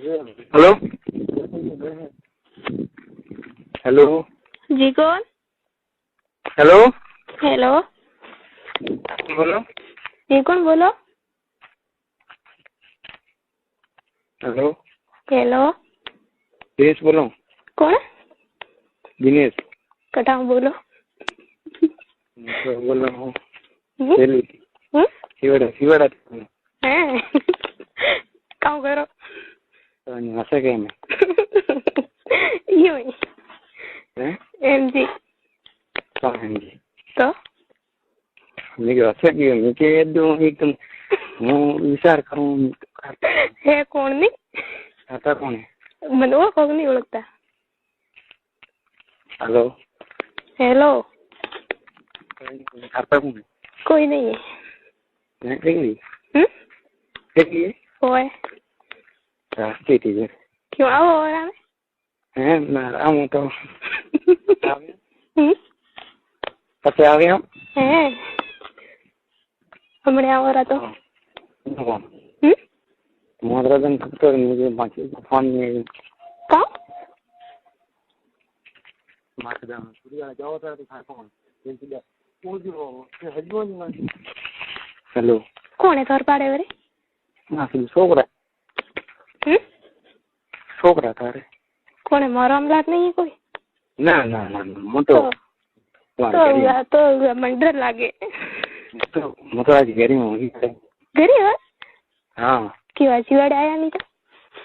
Hello hello जी कौन? Hello hello बोलो। जी कौन बोलो? हेलो हेलो दिनेश बोलो। कौन? दिनेश कटाऊ बोलो। बोल रहा हूँ। हम्म? शिवड़ा हैं? काम करो। हंसे क्या मैं यूं ही एमजी कौन है जी तो मुझे हंसे क्यों मुझे एकदम હું વિચાર કરું હે કોણ ની હતા કોણ મને ઓળખો કે નહીં ઓળખતા? હેલો હેલો હતા કોણ કોઈ નહીં કેટલી હમ કેટલી હોય કેટલી છે ક્यों આવો આવે હે ના આવું તો હમ પછી આવે આમ હે હમણાં આવો રાતો હમ મોદરાજન ખબર મુझे बाकी फोन में का मारदा पूरी जाओ तो दिखा कौन वो जो हजबो नहीं हेलो कौन है तोर पाड़े वाले? ना फिर छोकरा छोकरा तारे कौन है? मारो अमलात नहीं है कोई? ना ना ना मोटो तो मन डर लागे तो मोटो आज घरी में होगी घरी है हाँ क्यों आज वाड़े आया नहीं था?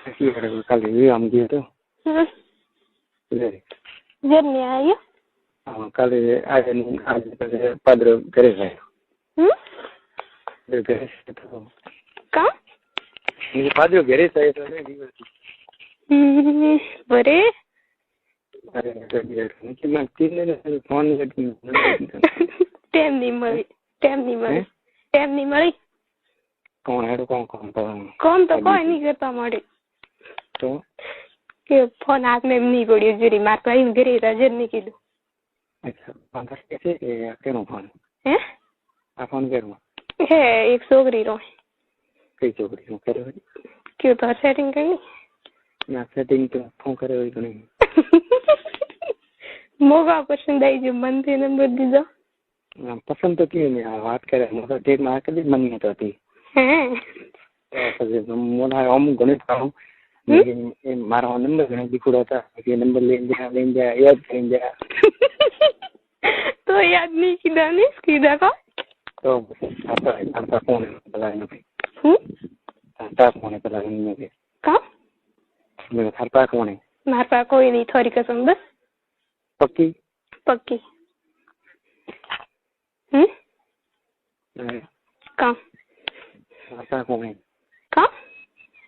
ऐसी कल ये हम गए तो जब नहीं आया हाँ कल आज नहीं आज पद्र करे है घरे से तो कहाँ मुझे पद्र घरे से तो नहीं बरे अरे मुझे मैं तीन दिन फोन करती टाइम नहीं मरी कौन है तो कौन तो कोई नहीं करता मारे तो કે ફોન હાથમાં એમ નહીં પડ્યો જરી માર ભાઈ ઘરે હાજર નહીં કીધું. अच्छा फोन करके से केनो फोन હે आ फोन करूँ હે એક છોકરી રો कई छोकरी हूँ करे हुई क्यों तो सेटिंग करनी ना सेटिंग तो फोन करे हुई तो नहीं मोगा पसंद आई जो मन थे नंबर दीजो पसंद तो क्यों नहीं बात करे मतलब डेट मार के मन नहीं तो थी हैं मोना हम गणित का मारा नंबर गणित दिखुड़ा था ये नंबर ले जा याद करेंगे तो याद नहीं किया नहीं किया का तो आता कौन है पता नहीं आता कौन है पता नहीं मुझे का मेरा खाता कौन है मार पा कोई नहीं थोड़ी कसम बस पक्की पक्की का आता कौन है का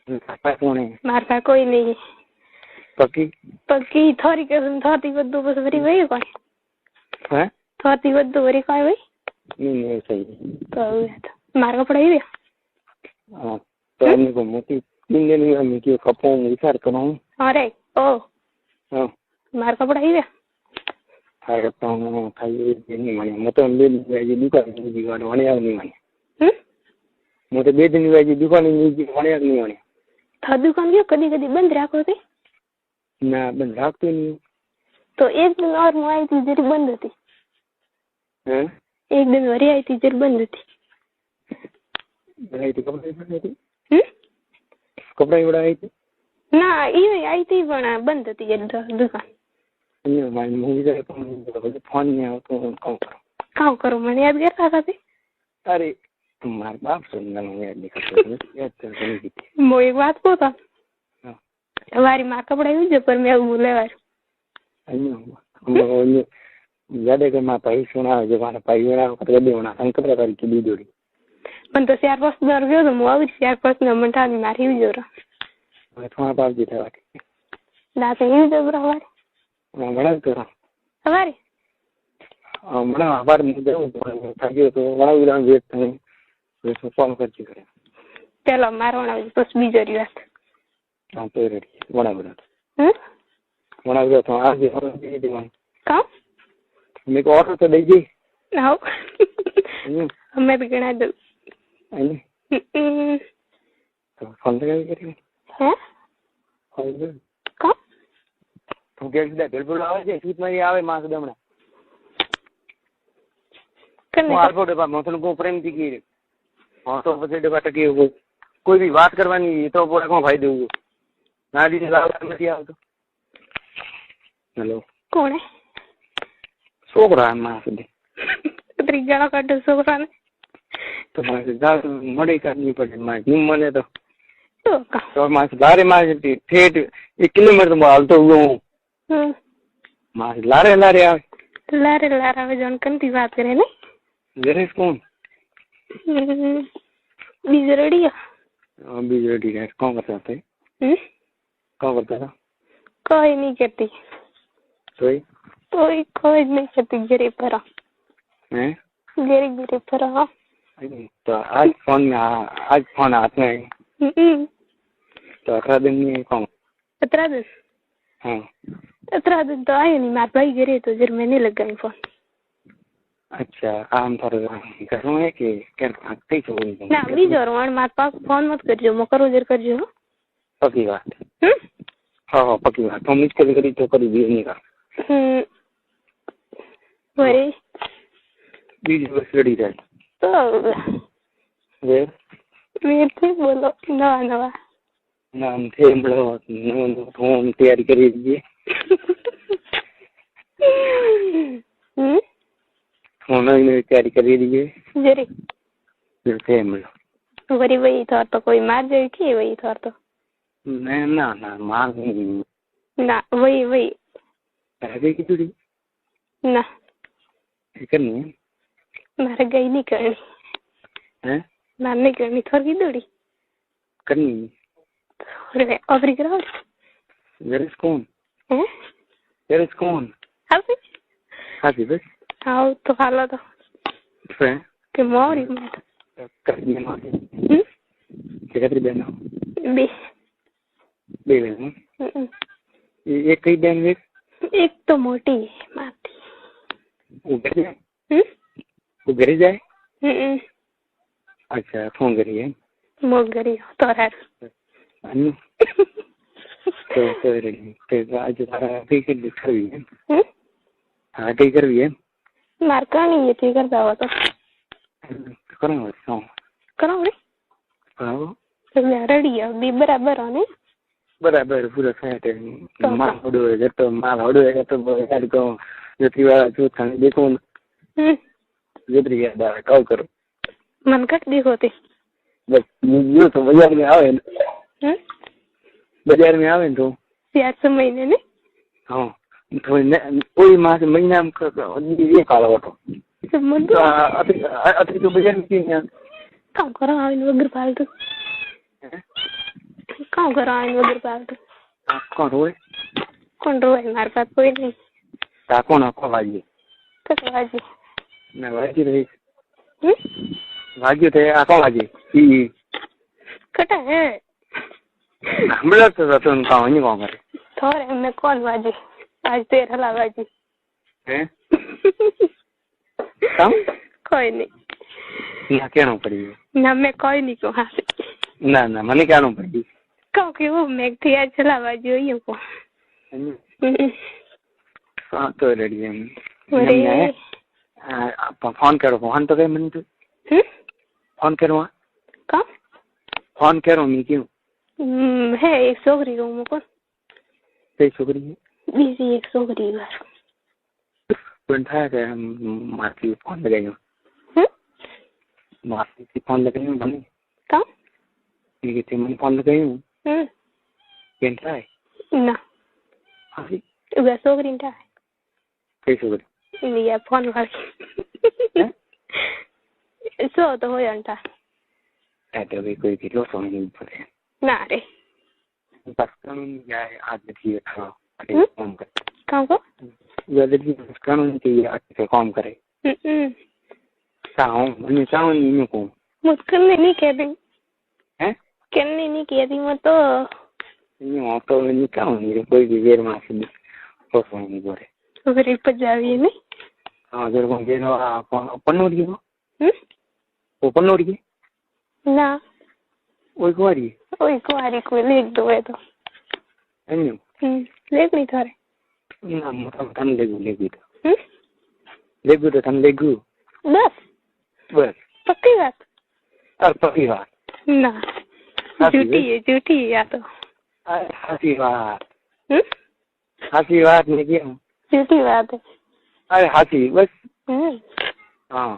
खाता कौन है मार पा कोई नहीं पक्की पक्की थोड़ी कसम थोड़ी बद्दू बस भरी वही कोई है थोड़ी बद्दू भरी कोई वही नहीं सही तो मार का पढ़ाई रे हाँ तो हमने को मोटी तीन दिन में हम क्यों कपो विचार करूँ अरे ओ हाँ मार का पढ़ाई रे हाय करता हूँ खाली नहीं माने मैं तो ले ये दुकान में जीवन वाने नहीं माने मैं तो बे दिन में दुकान में वाने नहीं माने था दुकान क्यों कभी कभी बंद रखो थे ना बंद रखते नहीं तो एक दिन और मैं आई थी जरी बंद थी हैं एक दिन वरी आई थी जरी बंद थी बनाई थी कपड़ा बड़ा आई थी ना ये आई थी पण बंद थी ये दुकान अन्य माय मूवी का फोन में आओ तो काम करो मैंने याद करता था अरे तुम्हारे बाप सुनना याद नहीं करते याद तो नहीं की वो एक बात को था हमारी माँ कपड़ा यूज पर मैं बोले वार अन्य याद है कि माँ पाई सुना जब हमारा पाई वाला कपड़ा देना अंक प्रकार की दी जोड़ी पण तो 4-5 दर गयो तो मो આવી 4-5 ના મંઠા મારી यूज रो मैं तुम्हारा बाप जी था बाकी दाते यूज रो वार बड़ा करो हमारे बड़ा आभार मुझे था तो बड़ा विराम वेट था तो फोन करती करे चलो मारवाना बस बीजो री बात हां तो रेडी बड़ा विराम तो आज और दे दे का मेरे को ऑर्डर तो दे दी हां हमें भी गणा दो तो फोन लगा करेंगे हैं કા તું કે બિલકુલ આવે છે શૂટ મારી આવે માસ દમણા કને હું આલ્ફો ડબ્બા મોતન કો પ્રેમથી કી હા તો પછી ડબ્બા ટકી કોઈ બી વાત કરવાની તો પોરા કોણ ફાયદો હું ના દીને લાવ નથી આવતો હેલો કોણે છોકરા માં સુધી ત્રીજાળો કાઢો છોકરાને તો મળે કરવી પડે માં જીમ મને તો તો કા તો માં લારે માં ઠેઠ 1 કિલોમીટર તો હાલતો હું માં લારે લારે આવે લારે લારે આવે જોન કંતી વાત કરે ને જરેશ કોણ બીજો રેડિયો બીજો રેડિયો કોણ કરતા હતા કોણ કરતા હતા કોઈ નહીં કરતી કોઈ નહીં કરતી ઘરે ફરા હે ઘરે ફરા तो आज फोन हाथ में तो 18 दिन में कौन 18 दिन हाँ 18 दिन तो आए नहीं मार भाई गिरे तो जर मैंने लगाई फोन अच्छा आम थोड़ा घर में है कि क्या कहीं छोड़ ना भी जोर मार पास फोन मत करजो मकरो जर करजो पक्की बात हाँ पक्की बात हम इसके करी तो करी भी नहीं का वरे बीज बस रेडी रहे तो वीर थे बोलो नवा नवा नाम थे हम तैयारी करी दीजिए होना तैयारी करी दीजिए जरी फिर थे हम लोग वरी वही था तो कोई मार जाए कि वही था तो ना ना मार नहीं ना वही आगे की जुड़ी ना करनी है मारे गई नहीं करनी हैं मार नहीं करनी थोड़ी दौड़ी करनी अरे अबरी करो जरेस कौन हैं जरेस कौन हाथी बस आओ तो हालो तो फिर के मोरी मत करनी है मार कितनी बहन हो बे बहन एक कई बहन एक तो मोटी है माती वो घर जाए अच्छा फोन करिए मोगरी तो है तो रेडी आज तारा टिकट करवी है हाँ टिकट करवी है मारका नहीं है टिकट जावा तो करो रे तो रेडी है भी बराबर है बराबर पूरा सेट है माल होड़ो है तो माल होड़ो है तो यार को जो तीवारा जो थाने देखो जितनी याद आवे कॉल करो मन कट दी होती बस ये तो बाजार में आवे बाजार में आवे तो 4 महीने ने हाँ तो कोई मास महीना में ये काला होतो सब मन तो अति तो बाजार में क्यों काम करो आवे वगर फालतू काम करो आवे वगर फालतू कौन रोए मार पास कोई नहीं ता कौन को वाजी कस वाजी ना वाजी रही वाजी थे आ कौन वाजी ई कटा है हमला तो तुम कौन नहीं कौन करे थोड़े मैं कौन वाजी आज तेरा ला वाजी हैं कम कोई नहीं ना कहना पड़ी ना मैं कोई नहीं को हाँ ना मने कहना पड़ी क्योंकि वो मैं थी आज चला वाजी हुई हूँ को हाँ तो रेडी है फोन करो फोन तो कहीं मन तो फोन करो कहाँ फोन करो मैं क्यों है एक छोकरी को मुझको कई छोकरी है बीसी एक छोकरी घर पंठा के मारती फोन लगाई मारती फोन लगाई बनी कहाँ ये कि मन फोन लगाई पंठा है ना हाँ वह छोकरी नहीं है कई छोकरी ये फोन वाली सो तो हो जाता ऐसे भी कोई किलो सोने नहीं पड़े ना रे बस कानून क्या है आज देखिए था काम कर कहाँ को वैसे भी कानून चाहिए आज से काम करे चाहूँ मैं चाहूँ नहीं को मुझको नहीं कह दी हैं कहने नहीं कह दी मैं तो नहीं तो नहीं चाहूँ कोई भी वेर मार से तो सोने नहीं पड़े तो फिर इस पर जावी नहीं हाँ जब हम ये ना पन्नोड़ की वो पन्नोड़ की ना वही कुआरी को लिख दो है तो लेगनी थारे ना मतलब तन लेगू तो लेगू तो तन लेगू बस पक्की बात और पक्की बात ना झूठी है या तो हंसी बात नहीं क्या झूठी बात है अरे हंसी बस हाँ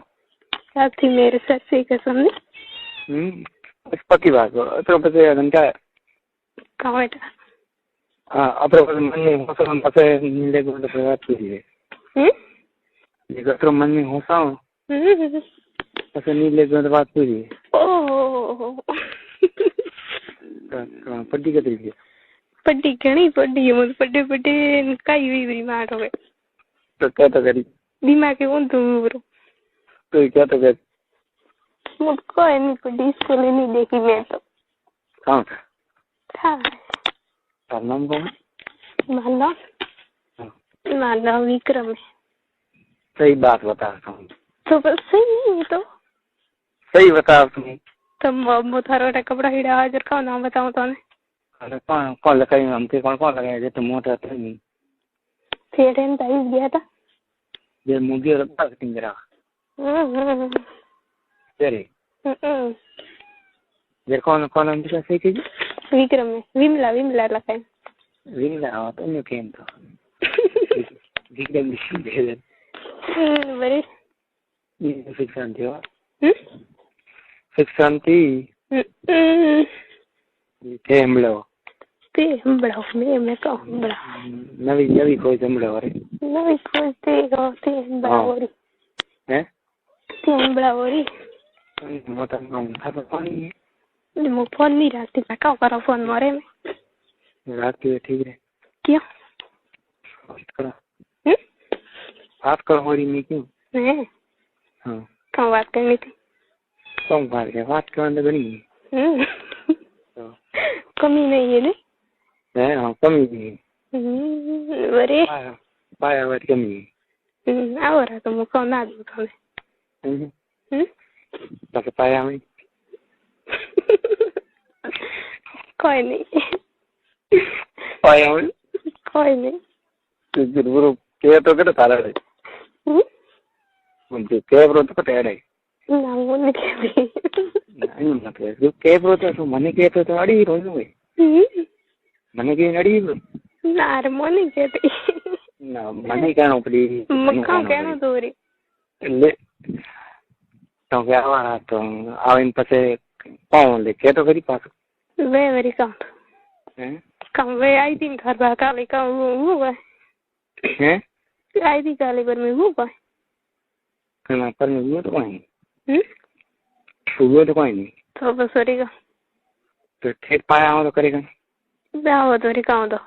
साथी मेरे सर से कसम नहीं बस पक्की बात तो पता घंटा कहाँ बेटा हाँ अपने मन में होता हम पता लेगू तो बात कीजिए ये तो मन में होता हूँ ऐसे नहीं लेगू तो बात कीजिए पट्टी का तरीके पट्टी घनी पट्टी है मुझे पट्टे कई हुई बड़ी मार हो गए तो क्या तो करी दिमाग के कौन तुम ब्रो तो क्या तो कर मुझको नहीं पट्टी स्कूल नहीं देखी मैं तो कहाँ था था नाम कौन मानना विक्रम है सही बात बता हूँ तो बस सही नहीं तो सही बता तुम तो थारा कपड़ा हिड़ा हाजिर का नाम बताऊं तो अरे कौन लगाई हमके कौन लगाया जो तो मोटा था नहीं थिएटर में ताइस गया था ये मुझे लगता है टिंगरा तेरे ये कौन हम दिखा सही चीज विक्रम में विमला लगाए विमला तो नहीं केम तो विक्रम दे दे बड़े ये फिक्सन थी फिक्सन थी ते हमलो मैं कहूँ बड़ा नवी कोई हमलो अरे नवी कोई ते बड़ा हो रही हैं ते बड़ा हो रही मोटा काम था तो पानी है मो फोन नहीं राती मैं क्या करा फोन मारे में राती ठीक है क्या बात करो हो रही नहीं क्यों हैं हाँ कहाँ बात करनी थी कौन बात करने बनी कमी नहीं है नहीं हाँ कमी नहीं अरे पाया बात कमी आओ रहा तो मुझको ना दो तुम्हें तो पाया में कोई नहीं पाया में कोई नहीं तो जरूर क्या तो कर तारा है मुझे कैब्रो तो कटे है ना वो नहीं नहीं मतलब जो कैब्रो तो मने के तो अड़ी रोज में मने के अड़ी ना रे मने के ना मने कहनो पड़ी मक्का कहनो तो रे ले तो क्या आवा तो आविन पसे पाऊं ले के तो करी पास वे वेरी काम हैं काम वे आई थी घर बा काले का वो हैं आई थी काले पर में वो पाए खाना पर में वो तो कोई वो तो कोई नहीं तो बस करेगा तो ठीक पाया हो तो करेगा आओ तो रे काम तो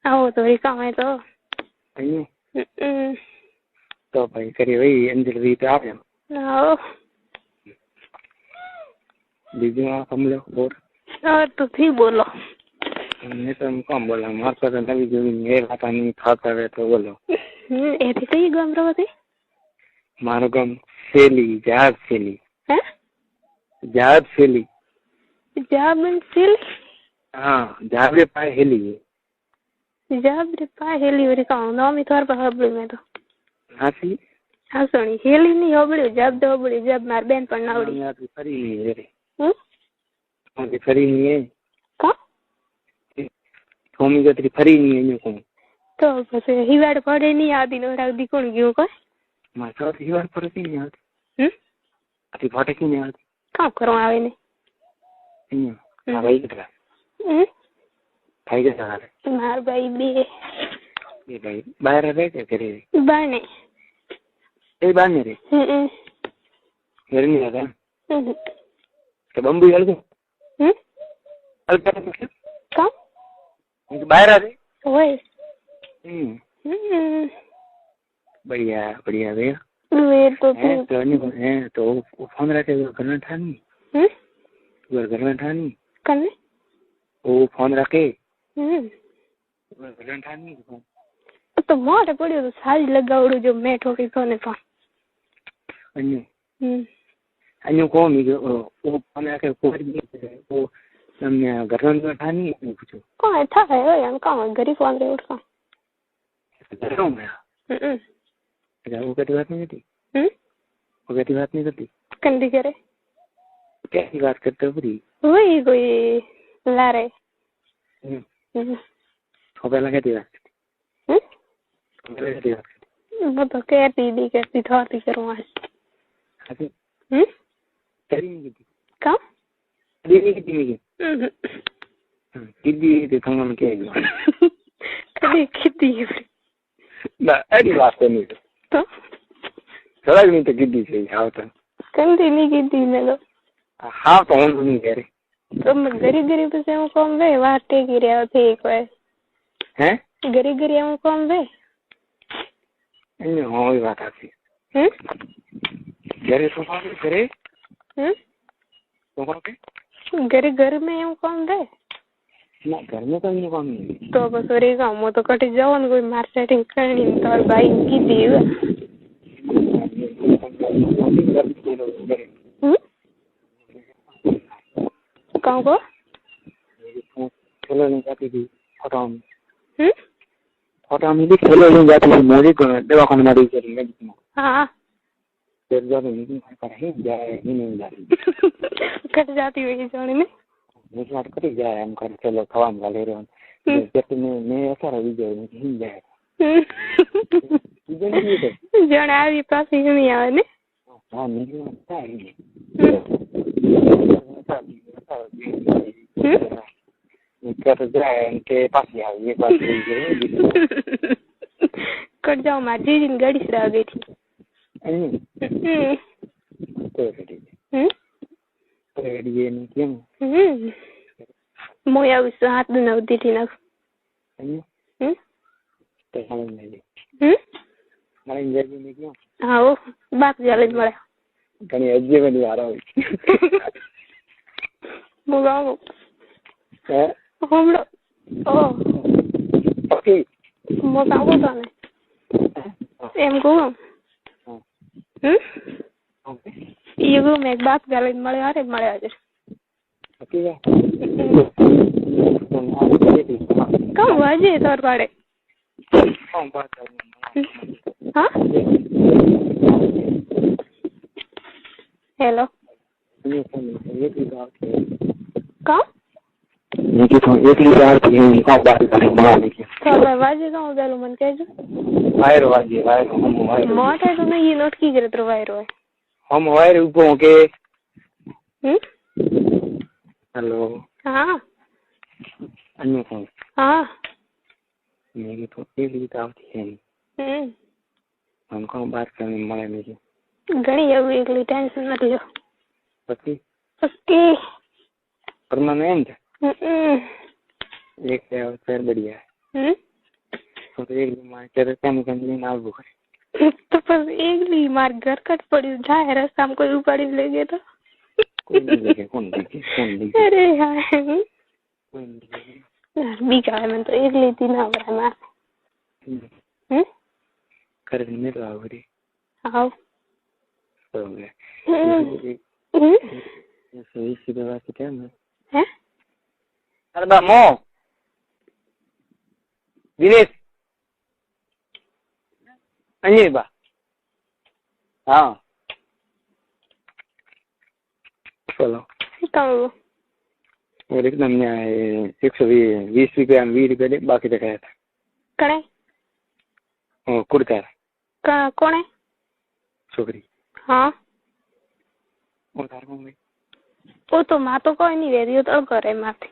आओ तो रे काम है तो तो भाई करिए भाई अंजलि भी पे आप आओ दीदी आप हम लोग और तो ठीक बोलो मैं तो कम बोला मार पर नवी जो मेरे पता नहीं खाता है तो बोलो ए थी कई गाम रहो थे मारो गाम सेली जहाज सेली हैं जहाज सेली हाँ जहाज रे पाए हेली जहाज रे पाए हेली और का नाम ही थोड़ा बहबड़ में तो हासी हासणी हेली नहीं होबड़ी जब दो बड़ी जब मार बहन पर नावड़ी यार फरी नहीं रे मुझे फरी नहीं है का होमी गतरी फरी नहीं है न्यू तो बस हिवाड़ पड़े नहीं आदि नो राग दी कोण गयो को मार तो हिवाड़ पड़ती नहीं आती अति फटे की नहीं आती काम करो आवे ने भाई कितना भाई के साथ मार भाई बे भाई बाहर रहे क्या करे बाहर नहीं बाहर नहीं रे घर नहीं आता तो बम्बू हल गए कहाँ बाहर आ रहे वही बढ़िया बढ़िया वे तो फोन रखे घर में ठानी घर में ठानी करने वो फोन रखे घर में ठानी तो मोटे पड़ियो तो सारी लगावड़ो जो मैं ठोकी कोने फोन अन्यू अन्यू कौन वो फोन रखे वो તમને ઘરનું બેઠા નહીં પૂછો કોણ થાય હોય એમ કામ ગરીબ વાંદરે ઉઠવા ઘરનું મેં હું કદી વાત નહીં કરતી હું કદી વાત નહીં કરતી કંદી કરે ક્યાંથી વાત કરતો બધી હોય કોઈ લારે પેલા કહેતી વાત કરતી પેલા કહેતી વાત કરતી બધો કહેતી દી કહેતી થોડી કરવા કરી નહીં કીધી કામ કદી નહીં કીધી કીધી તે તમને કહે કદી કીધી ના એની વાત નહીં તો થોડાક નહીં તો કીધી છે આવતા કંદી નહીં કીધી મેં તો હા તો હું નહીં કરે તો ગરી ગરી પછી હું કોમ વે વાત ટેકી રહ્યા થઈ કોઈ હે ગરી ગરી હું કોમ વે એને હોય વાત આપી ઘરે તો ઘરે તો કે ઘરે ઘર મેં એવું કોમ વે ના ઘરમાં તો એનું કામ નહીં તો બસ રે ગામ તો કટી જવાનું કોઈ માર સેટિંગ કરણી તાર ભાઈ કીધી કહું કો ખેલો જાતી હતી ફોટા में खेलो जाती थी मोदी को दवाखाने में दी चली मेडिसिन हाँ फिर जब मीटिंग पर ही जाए ही नहीं जाती कट जाती हुई जाने में मुझे बात करी जाए हम कर चलो खवाम वाले रहो जब मैं ऐसा रही जाए नहीं जाए जण આવી પાસે નહીં આવે ને હા નહીં થાય कर जाए के पास ही ये बात कट जाओ मार जी गाड़ी से आ गई थी तो ये नहीं क्यों मोया उस हाथ में नवदी थी ना तो समझ नहीं मारे इंजरी में क्यों हाँ वो बात जाले मरे कहीं अज्जे में नहीं आ रहा हूँ मुगाओ है हमलो ओ ओके मोटा होता है એમ કહું ये को मैं एक बात गाले मरे आ रे मरे आज ओके कम वाजे तोर पाड़े कम बात हाँ हेलो कम लेकिन तो एक लीटर थी का बात करें बनाने की तो वाजे का बेलो मन कहजो वायर वाजे वायर हम वायर मोटा तो नहीं ये नोट की करे तो वायर है हम वायर ऊपर के हेलो हाँ अन्य कौन हाँ मेरी तो एक लीटर थी हमको बात करने मरे मेरी घणी अब एक ली टेंशन मत लो पक्की पक्की परमानेंट एक फिर बढ़िया है तो एक मार्केट कम कंपनी ना बुक तो बस एक ली मार घर कट पड़ी जाए रास्ता हम कोई उपाड़ी ले गए तो कौन देखे अरे यार कोई नहीं बीका है मैं तो एक ली थी ना बड़ा मार कर में तो आवरी आओ तो सही सीधा बात क्या है हैं अरे बामो दिनेश अन्य बा हाँ चलो कौन और एकदम न्याय 120 रुपया 20 रुपया दे बाकी दिखाया था कने ओ कुर्ता कौन है छोकरी हाँ और तार कौन गई वो तो माँ तो कोई नहीं रहती तो करे माथी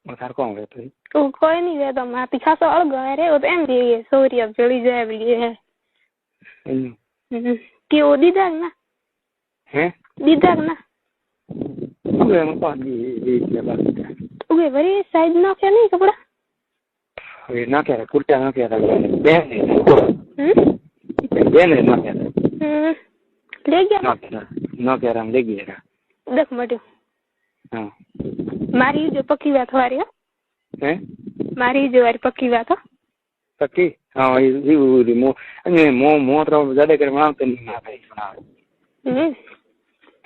और तार कौन गया तो वो कोई नहीं रहता माथी खासा अलग रे वो तो एम दिए सॉरी अब जल्दी जाए भी है कि वो दीदार ना हैं दीदार ना अबे हम पास ये क्या बात है ओए वरी साइड ना क्या नहीं कपड़ा ये ना क्या कुर्ता ना क्या बहन है ना क्या ले गया ना क्या हम ले गया देख मटो हाँ मारी जो पक्की बात हमारी है मारी जो वारी पक्की बात है पक्की हाँ ये मो तो ज्यादा कर बनाते नहीं ना भाई बना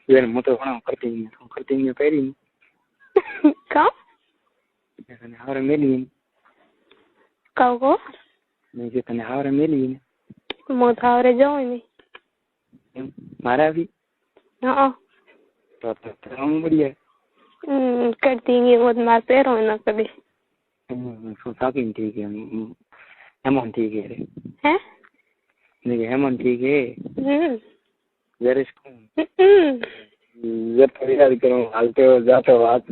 ये मो तो बना करती नहीं पहली કા તને હારે મેલી કાવ કો મેં જે તને હારે મેલી મો થાવરે જાઉં ને મારા આવી હા તો હું बढ़िया करती है वो मार पैरों ना कभी so talking ठीक है हेमंत ठीक है हैं नहीं हेमंत ठीक है वेर इज जब परिवार करो हालते हो जाते हो हाथ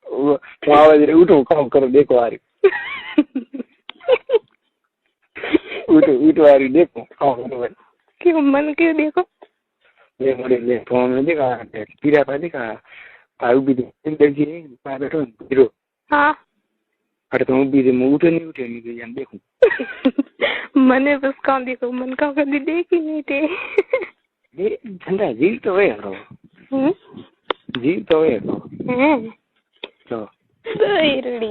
वो आवाज रे उठो काम करो देखो आ रही उठो आ रही देखो काम करो क्यों मन क्यों देखो ये बड़े ले फोन में देखा पीरा पर देखा आयु भी देखी पाए बैठो हीरो हाँ अरे तो भी दे उठे नहीं जान देखो मने बस काम देखो मन का कभी देखी नहीं थे ये झंडा जीव तो है रो जीव तो है रो तो रेडी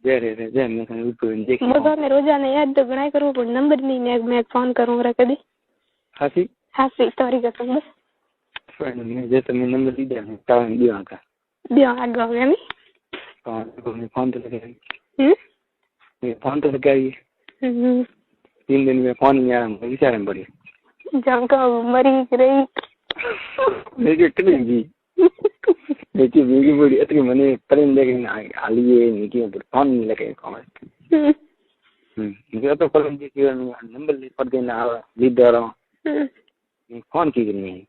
रे मैं कहीं ऊपर देख मजा में रोजाना याद तो गणाई करो पर नंबर नहीं मैं फोन करूंगा कभी हासी तोरी कसम बस मैं जैसे मैं नंबर दी दे टाइम दिया का आगा हो नहीं मैं फोन तो लगा मैं फोन तो लगाई 3 दिन में फोन नहीं आया मुझे विचार में पड़ी जंका मरी रही मेरे कितने जी देखिए मेरी बड़ी इतनी मने प्रेम लेकिन आलिए नहीं किया पर फोन नहीं लगे कॉल मुझे तो कॉल जी की नंबर ले पड़ देना लीड दे रहा हूं फोन की करनी है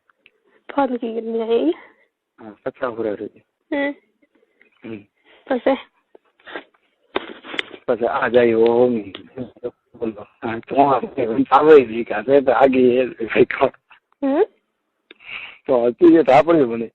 फोन की करनी है हां अच्छा हो रहा है बस आ जाइए वो बोलो हाँ तो आवे जी का तो आगे है तो अच्छी है तो आप बोले